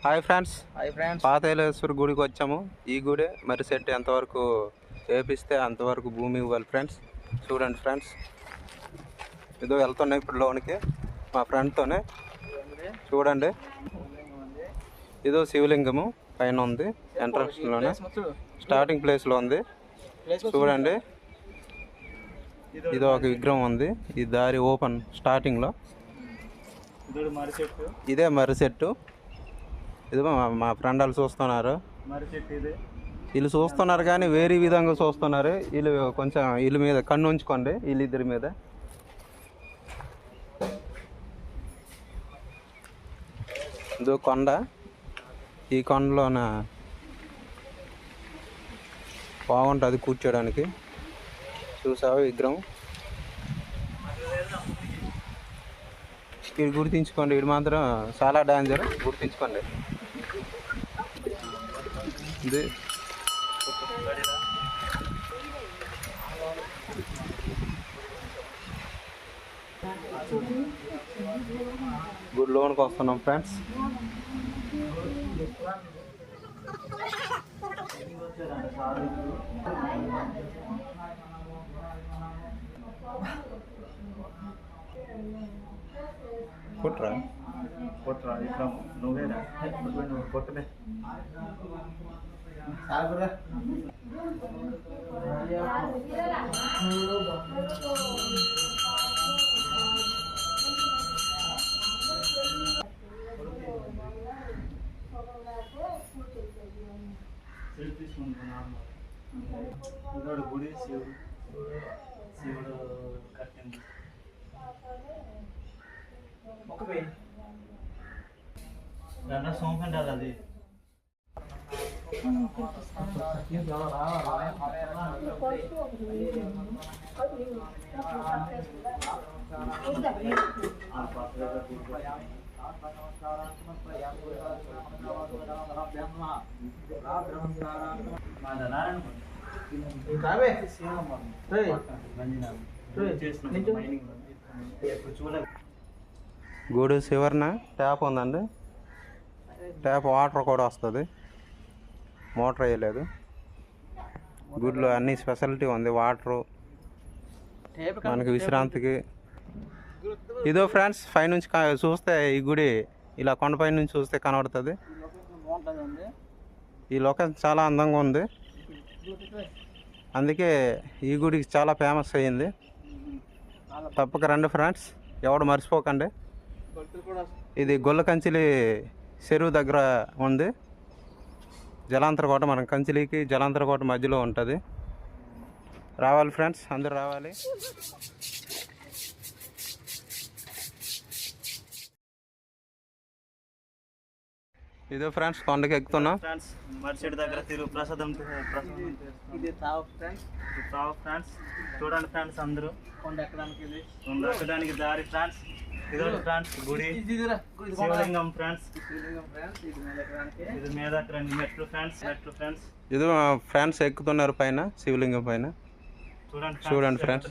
Hi friends, పాతేలేశ్వర గుడికి వచ్చాము. ఈ గుడి మరి సెట్ ఎంతవరకు చేపిస్తే అంతవరకు భూమి ఇవ్వాలి ఫ్రెండ్స్. చూడండి ఫ్రెండ్స్, ఏదో వెళ్తున్నాయి ఇప్పుడు లోనికి మా ఫ్రెండ్తోనే. చూడండి, ఇదో శివలింగము పైన ఉంది, ఎంట్రన్స్లోనే స్టార్టింగ్ ప్లేస్లో ఉంది. చూడండి, ఇది ఒక విగ్రహం ఉంది. ఈ దారి ఓపెన్ స్టార్టింగ్లో. ఇదే మర్రి చెట్టు. ఇది మా ఫ్రెండ్ వాళ్ళు చూస్తున్నారు. వీళ్ళు చూస్తున్నారు కానీ వేరే విధంగా చూస్తున్నారు. వీళ్ళు కొంచెం వీళ్ళ మీద కన్ను ఉంచుకోండి, వీళ్ళిద్దరి మీద. ఇదో కొండ. ఈ కొండలోన బాగుంటుంది కూర్చోడానికి. చూసావా విగ్రహం? ఇది గుర్తించుకోండి, ఇది మాత్రం చాలా డేంజర్, గుర్తించుకోండి. ఇది గుడి లోనికి వస్తున్నాం ఫ్రెండ్స్. కొట్రా ఇట్లా నువ్వేనా కొట్టలే. గుడి శివుడు కట్టింది. దాంట్లో సోంపండి అది. గుడి చివరన ట్యాప్ ఉందండి. ట్యాప్ వాటర్ కూడా వస్తుంది, మోటార్ వేయలేదు. గుడిలో అన్ని స్పెషాలిటీ ఉంది. వాటరు మనకి విశ్రాంతికి. ఇదో ఫ్రెండ్స్, పైనుంచి చూస్తే ఈ గుడి ఇలా కొండపై నుంచి చూస్తే కనబడుతుంది. ఈ లొకేషన్ చాలా అందంగా ఉంది, అందుకే ఈ గుడికి చాలా ఫేమస్ అయ్యింది. తప్పక రండి ఫ్రెండ్స్, ఎవడు మర్చిపోకండి. ఇది గొల్లకంచిలి చెరువు దగ్గర ఉంది. జలాంతరకోట, మన కంచిలికి జలాంతరకోట మధ్యలో ఉంటుంది. రావాలి ఫ్రెండ్స్, అందరూ రావాలి. ఇదే ఫ్రెండ్స్, కొండకి ఎక్కుతున్నాం. మర్చిడి దగ్గర తిరుగు ప్రసాదం. ఇది తావు ఫ్రెండ్స్, చూడండి ఫ్రెండ్స్, అందరూ కొండ ఎక్కడానికి దారి ఫ్రెండ్స్. ఇదో ఫ్రెండ్స్ గుడి, శివలింగం ఫ్రెండ్స్. ఇది మీద రెండు మెట్లు ఫ్రెండ్స్. ఇది ఫ్రెండ్స్ ఎక్కుతున్నారు పైన, శివలింగం పైన. చూడండి ఫ్రెండ్స్.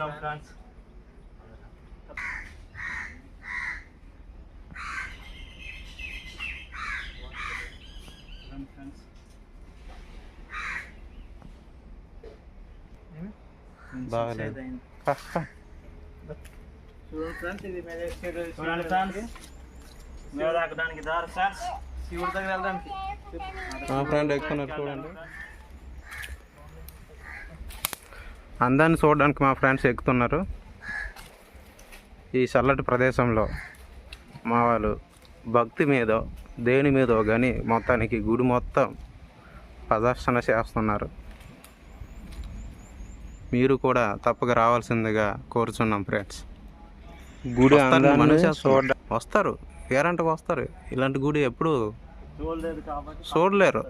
బాగాలేదు. చూడండి ఫ్రెండ్స్, మీద ఎక్కడానికి దారి ఫ్రెండ్స్. శివుడి దగ్గర వెళ్ళడానికి మా ఫ్రెండ్ ఎక్కుతున్నారు. చూడండి, అందాన్ని చూడడానికి మా ఫ్రెండ్స్ ఎక్కుతున్నారు. ఈ చల్లటి ప్రదేశంలో మా వాళ్ళు భక్తి మీదో దేని మీదో కానీ మొత్తానికి గుడి మొత్తం ప్రదర్శన చేస్తున్నారు. మీరు కూడా తప్పక రావాల్సిందిగా కోరుచున్నాం ఫ్రెండ్స్. గుడి మనిషి వస్తారు, గ్యారంటీగా వస్తారు. ఇలాంటి గుడి ఎప్పుడు చూడలేరు.